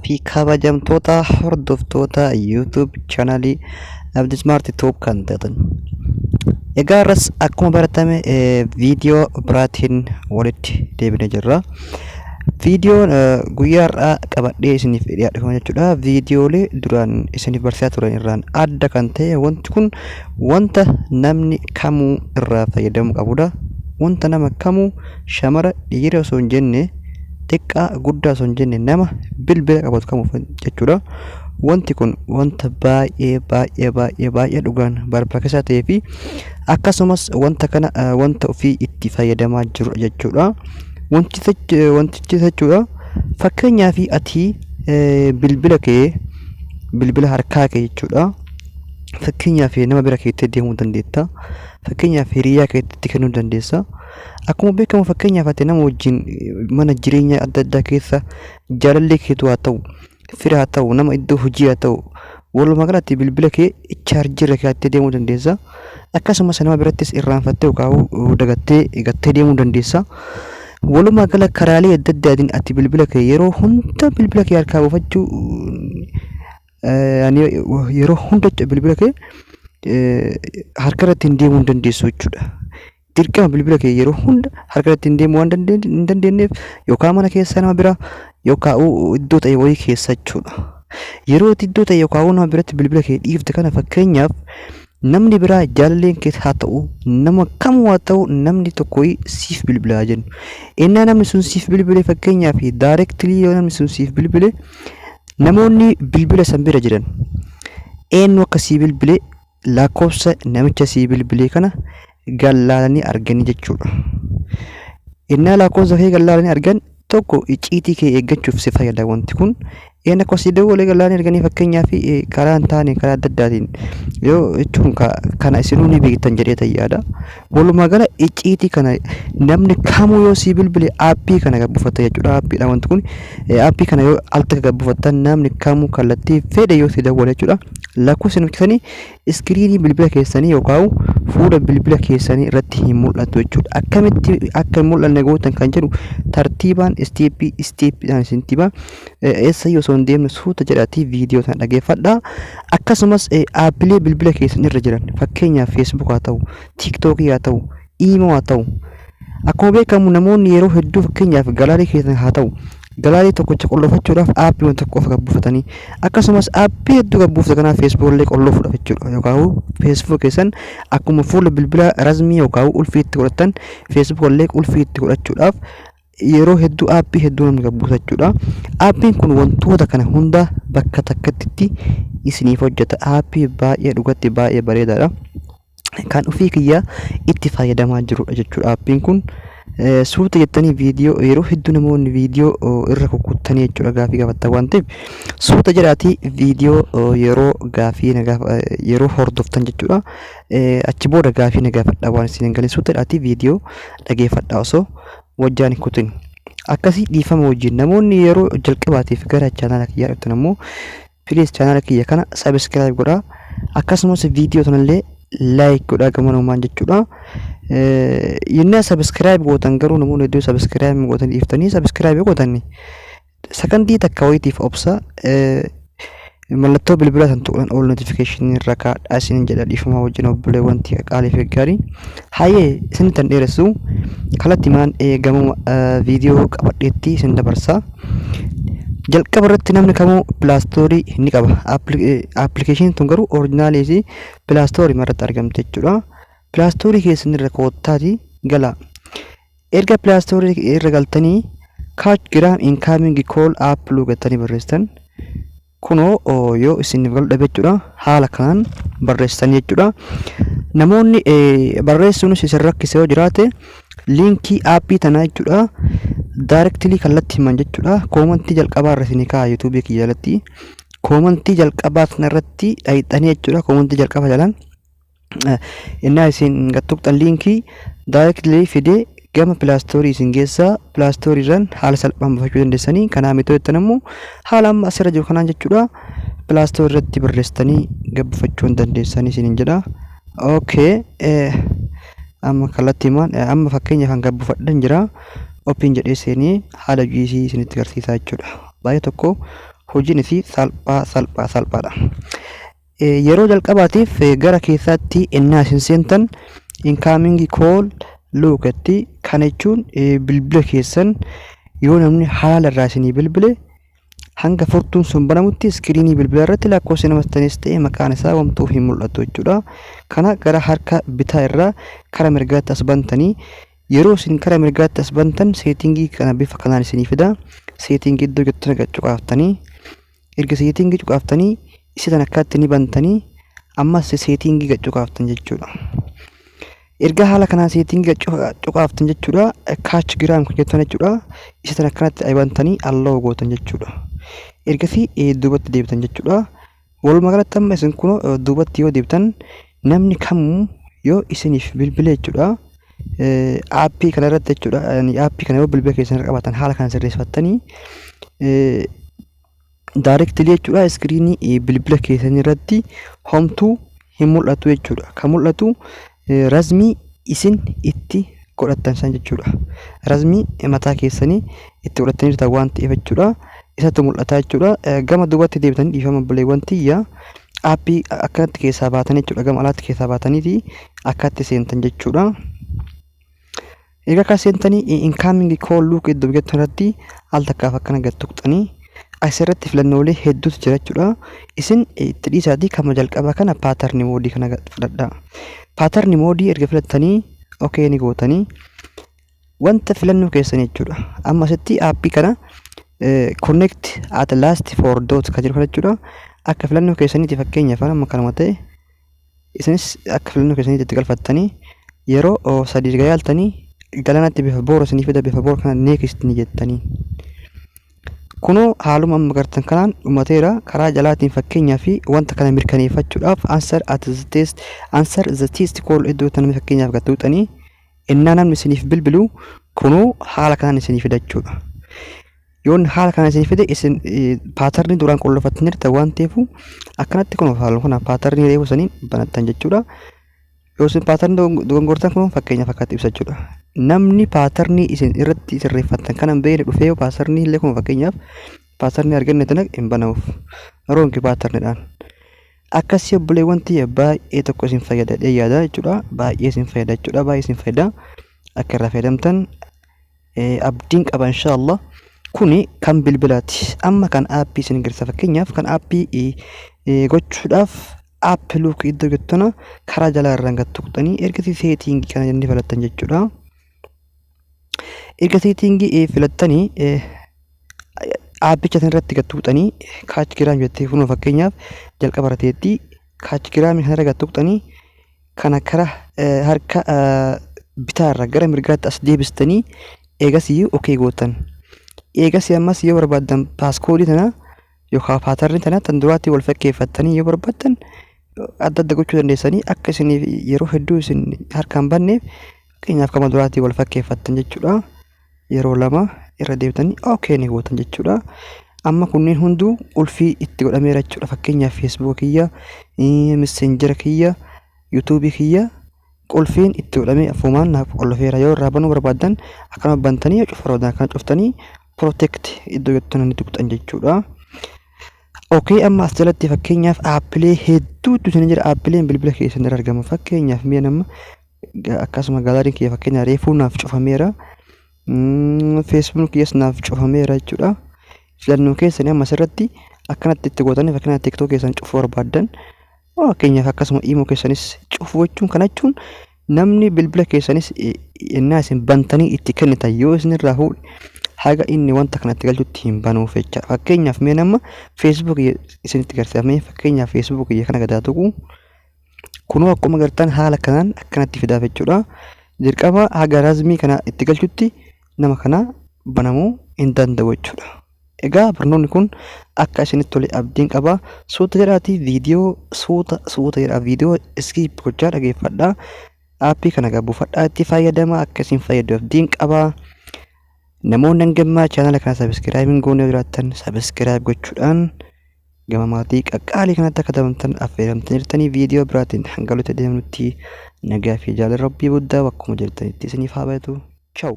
fi kabajamtoota hordoftoota YouTube channelii Abdi Smart Tube kan ta'an. Egaa irras akkuma baratame viidiyoo biraatiin walitti deebinee jirra. Viidiyoon guyyaa har'aa qabadhee isiniif dhiyaadhama jechuudha. Viidiyoolee duraan isiniif barsiisaa turan irraan adda kan ta'e wanti kun wanta namni kamuu irraa fayyadamuu qabudha. Wanta nama kamuu shamara dhiira osoo hin jenne xiqqaa guddaa osoo hin jenne nama bilbila qabatu kamuu jechuudha. Wanti kun wanta baay'ee dhugaan barbaachisaa ta'ee fi akkasumas wanta kana wanta ofii itti fayyadamaa jiru jechuudha. Wantichi jechuudha fakkeenyaaf ati bilbila harkaa kee jechuudha. Fakkeenyaaf nama bira keetti deemuu dandeessa. Fakkeenyaaf hiriyaa keetti kennuu dandeessa. Akkuma beekamu fakkeenyaaf ati nama wajjin mana jireenyaa adda addaa keessa jaalallee keetu haa ta'u, fira haa ta'u, nama iddoo hojii haa ta'u, walumaa galatti bilbila kee chaarjirra keetti deemuu dandeessa. Akkasumas nama birattis irraanfattee yookaan gattee deemuu dandeessa. Walumaa gala karaalee adda addaatiin ati bilbila kee yeroo hunda bilbila kee harkaa buufachuu yeroo hunda bilbila kee harka irratti hin deemuu dandeessu jechuudha. Dirqama bilbila kee yeroo hunda harka irratti hin deemuu waan hin dandeenyeef yookaan mana keessa nama bira yookaan iddoo ta'e wayii keessa jechuudha. Yeroo iddoo ta'e yookaan nama biratti bilbila kee dhiifte kana fakkeenyaaf namni biraa jaalalleen kee haa ta'u nama kamuu haa ta'u namni tokko siif bilbilaa jennu. Innaa namni sun siif bilbilee fakkeenyaaf daayireektilii yoo namni sun siif bilbilee namoonni bilbila san bira jiran eenyu akka sii bilbilee lakkoofsa namicha sii bilbilee kana gallaalanii arganii jechuudha. Innaa lakkoofsa kee gallaalanii argan tokko icciitii kee eeggachuuf si fayyada wanti kun. Eenyu akka sii dawwalee gallaalanii arganii fakkeenyaaf karaa hin taane karaa adda addaatiin yoo jechuun kana isinuu ni beektan jedhee tayyaadha. Walumaa gala icciitii kana namni kamuu yoo sii bilbile aappii kana gabbuufata jechuudha. Aappiidha wanti kun aappii kana yoo alta gabbuufatan namni kamuu kallattii fedhe yoo sii dawwale jechuudha. Lakkoofsi nuti iskiriinii bilbila keessanii yookaan fuula bilbila keessanii irratti hin mul'atu jechuudha. Akkamitti akka hin mul'anne gootan kan jedhu tartiibaan isteeppiidhaan isinitti hima. Eessayyuu osoo hin deemne suuta jedhaatii viidiyoo sana dhageeffadhaa. Akkasumas aappilee bilbila keessanii irra jiran fakkeenyaaf feesbuuk haa ta'u, tiiktookii haa ta'u, iimoo haa ta'u. Akkuma beekamu namoonni yeroo hedduu fakkeenyaaf galaarii keessan haa ta'u galaarii tokkocha qollofachuudhaaf aappii wanta qofa gabbuufatanii akkasumas aappii hedduu gabbuufata kanaaf feesbuuk illee qollofuudhaaf jechuudha. Yookaan feesbuuk keessan akkuma fuula bilbila rasmii yookaan ulfii itti godhatan feesbuuk illee ulfii itti godhachuudhaaf yeroo hedduu aappii hedduu namni gabbuusa jechuudha. Aappiin kun wantoota kana hunda bakka takkatti isiniif hojjeta. Aappii baay'ee dhugatti baay'ee bareedaadha. Kan ofii kiyya itti fayyadamaa jirudha jechuudha. Aappiin kun suuta jettanii viidiyoo yeroo hedduu namoonni viidiyoo irra kukkutanii jechuudha gaafii gaafatan waan ta'eef suuta jedhaatii viidiyoo yeroo yeroo hordoftan jechuudha. Achi booda gaafii na gaafadhaa waan isin hin galle suuta jedhaatii viidiyoo dhageeffadhaa osoo wajjaan hin kutin. Akkasii dhiifama wajjin namoonni yeroo jalqabaatiif gara chaanaala kiyyaa dhuftan ammoo please chaanaala kiyya kana subscribe godhaa. Akkasumas viidiyoo sanallee like godhaa gamanumaan jechuudha. Yennaa subscribe gootan garuu namoonni hedduu subscribe gootan dhiiftanii subscribe gootan sakandii takka wayitiif obsa mallattoo bilbila san tuquudhaan all notification irra kaadhaa isin jedha dhiifama wajjin obbolee wanti qaalii fi gaarii hayyee isin tan dheeressu kalatti maan eegamu viidiyoo qabadheetti isin dabarsa. Jalqaba irratti namni kamuu pilaastoorii ni qaba. Appilikeeshiniin tun garuu orijinaalii fi pilaastoorii irratti argamte jechuudha. Pilaastoorii keessan irra koottaati gala. Erga pilaastoorii irra galtanii catch gram incoming call app lugattanii barreessitan kunoo yoo isiniif galu dhabe jechuudha. Haala kanaan barreessitanii jechuudha. Namoonni barreessuun isin rakkise yoo jiraate liinkii aappii tanaa jechuudha. Daayireektilii kallattii himan jechuudha. Koomantii jalqabaa irra isin kaa'a yuutuubii kiyya jalatti. Koomantii jalqabaa sanarratti dhahixanii jechuudha. Koomantii jalqaba jalaan innaa isin gattuqxan liinkii daayireektilii fidee gama pilaastoorii isin geessaa. Pilaastoorii irraan haala salphaan buufachuu dandeessanii. Kanaa mitoo jettan ammoo haala amma asirra jiru kanaan jechuudha. Pilaastoorii irratti barreessitanii gabbifachuu dandeessanii isin jedha. Okay. Amma kallattii himan amma fakkeenya kan gabbifadhan jira. Open jedhee seenii haala hojii isinitti agarsiisaa jechuudha. Baay'ee tokko hojiin isii salphaadha. Yeroo jalqabaatiif gara keessaatti innaa isin seentan incoming call lookatti kana jechuun bilbila keessan yoo namni haala irraa isinii bilbile hanga furtuun sun banamutti iskiriinii bilbila irratti lakkoofsi namastanis ta'e maqaan isaa wamtuu hin mul'atu jechuudha. Kana gara harka bitaa irraa kara mirgaatti as bantanii yeroo isin kara mirgaatti as bantan seetingii kana bifa kanaan isinii fida. Seetingii iddoo jettu naga cuqaaftanii erga seetingii cuqaaftanii isitan akkaatti ni bantanii ammas seetingii gacuqaaftan jechuudha. Erga haala kanaan seetingii gacuqaaftan jechuudha. Kaach giraam kun jettan jechuudha. Isitan akkanatti bantanii alloo gootan jechuudha. Ergasii duubatti deebitan jechuudha. Walumaa galatti amma isin kun duubatti yoo deebitan namni kamuu yoo isiniif bilbile jechuudha. Aappii kana irratti jechuudha. Aappii kana yoo bilbila keessan irra qabatan haala kana sirreeffattanii directly jechuudha iskiriinii bilbila keessan irratti homtuu hin mul'atu jechuudha. Kan mul'atu razmii isin itti godhattan san jechuudha. Razmii mataa keessanii itti godhattanii jirtan waan ta'eef jechuudha. Isatti mul'ata jechuudha. Gama duubatti deebitanii dhiifama buleewwan tiyya aappii akkanatti keessaa baatan jechuudha. Gama alaatti keessaa baataniiti akkatti seentan jechuudha. Egaa akka seentanii incoming call look iddoo biqiltuu irratti al takkaaf akkana gad tuqxanii asirratti filannoolee hedduutu jira jechuudha. Isin itti dhiisaatii kama jalqabaa kana paatarni moodii kana fudhadhaa. Paatarni moodii erga filattanii okay ni gootanii wanta filannoo keessan jechuudha. Amma asitti aappii kana connect at last for dot kan jedhu jechuudha. Akka filannoo keessaniitti fakkeenyaaf amma kanuma ta'e isinis akka filannoo keessaniitti itti galfattanii yeroo sadii gayaaltanii galanatti bifa boora isiniif fida bifa boora kana next ni jettanii. Kunoo haaluma amma gartan kanaan dhumateera. Karaa jalaatiin fakkeenyaa fi wanta kana mirkaneeffachuudhaaf answer the test call iddoo tan fakkeenyaaf gad tuqxanii innaa namni isiniif bilbilu kunoo haala kanaan isiniif fida jechuudha. Yoon haala kanaan isiniif fide isin paatarni duraan qollofattanii jirtan waan ta'eef akkanatti kunoo haala kana paatarni reefu saniin banattan jechuudha. Yoo isin paatarni dogongortan kun fakkeenyaaf akkatti ibsa jechuudha. Namni paatarni isin irratti sirreeffatan kanan beeyne dhufee paatarni illee kun fakkeenyaaf paatarni arganne tana hin banamuuf roonki paatarnidhaan akkasii obboleewwan tiyya baay'ee tokko isin fayyada yaada jechuudha. Baay'ee isin fayyada jechuudha. Baay'ee isin fayyada akka irraa fayyadamtan abdiin qaba inshaallah. Kuni kan bilbilaati. Amma kan aappii isin girsa fakkeenyaaf kan aappii gochuudhaaf aappii luuk iddoo jettuna karaa jalaa irraan gad tuqxanii ergasii seetingii kana jennee filattan jechuudha. Erga seetingii filattanii aappicha irratti gad tuqxanii kaach giraam jettee kunoo fakkeenyaaf jalqaba irratti kaach giraamii kana irra gad tuqxanii kana karaa harka bitaa irra gara mirgaatti as deebistanii eegasii okay gootan. Eegasii ammas yoo barbaadan paaskoodii tana yookaan paatarni tana tan duraatti wal fakkeeffattanii yoo barbaadan adda adda gochuu dandeessanii akka isin yeroo hedduu isin harkaan banneef fakkeenyaaf kama duraatti wal fakkeeffattan jechuudha. Yeroo lama irra deebitanii okay ni gootan jechuudha. Amma kunneen hunduu ulfii itti godhameera jechuudha. Fakkeenyaaf Facebook kiyya, Messenger kiyya, YouTube kiyya qulfiin itti godhamee afumaan naaf qollofeera. Yoo irraa banuu barbaadan akkana bantanii cufaroodan akkana cuftanii protect iddoo jettan ni tuqxan jechuudha. Okay, amma as jalatti fakkeenyaaf aappilee hedduutu isin jira. Aappileen bilbila keessan irra argamu. Fakkeenyaaf mi'a nama akkasuma gaalaariin kiyya fakkeenyaaf reefuu naaf cufameera. Facebook yes naaf cufameera jechuudha. Filannoo keessanii amma asirratti akkanatti itti gootanii fakkeenyaaf TikTok keessan cufuu barbaadan fakkeenyaaf akkasuma imo keessanis cufuu jechuun kana jechuun namni bilbila keessanis innaa isin bantanii itti kennitan yoo isin irraa fuudhe haga inni wanta kanatti galchutti hin banuuf jecha. Fakkeenyaaf mee nama Facebook isinitti garsiifamee fakkeenyaaf Facebook kana gadaa tuqu kunoo akkuma gartan haala kanaan akkanatti fidaaf jechuudha. Dirqama haga razmii kana itti galchutti nama kana banamuu hin danda'u jechuudha. Egaa barnoonni kun akka isinitti tole abdiin qaba. Suuta jedhaati viidiyoo suuta jedhaa viidiyoo skip gochaa dhageeffadhaa. Aappii kana gabbufadhaa itti fayyadama akka isin fayyadu abdiin qaba. Namoonni hangammaa chaanala kana sabiskiraayimiin goonee jiraattan sabiskiraayib gochuudhaan gama maatii qaqqaalii kanatti akka dabamtan affeeramtanii jirtanii viidiyoo biraatiin hanga walitti deemnutti nagaa fi jaalala rabbii guddaa bakkuma jirtanitti isiniif haa baay'atu. Ciao.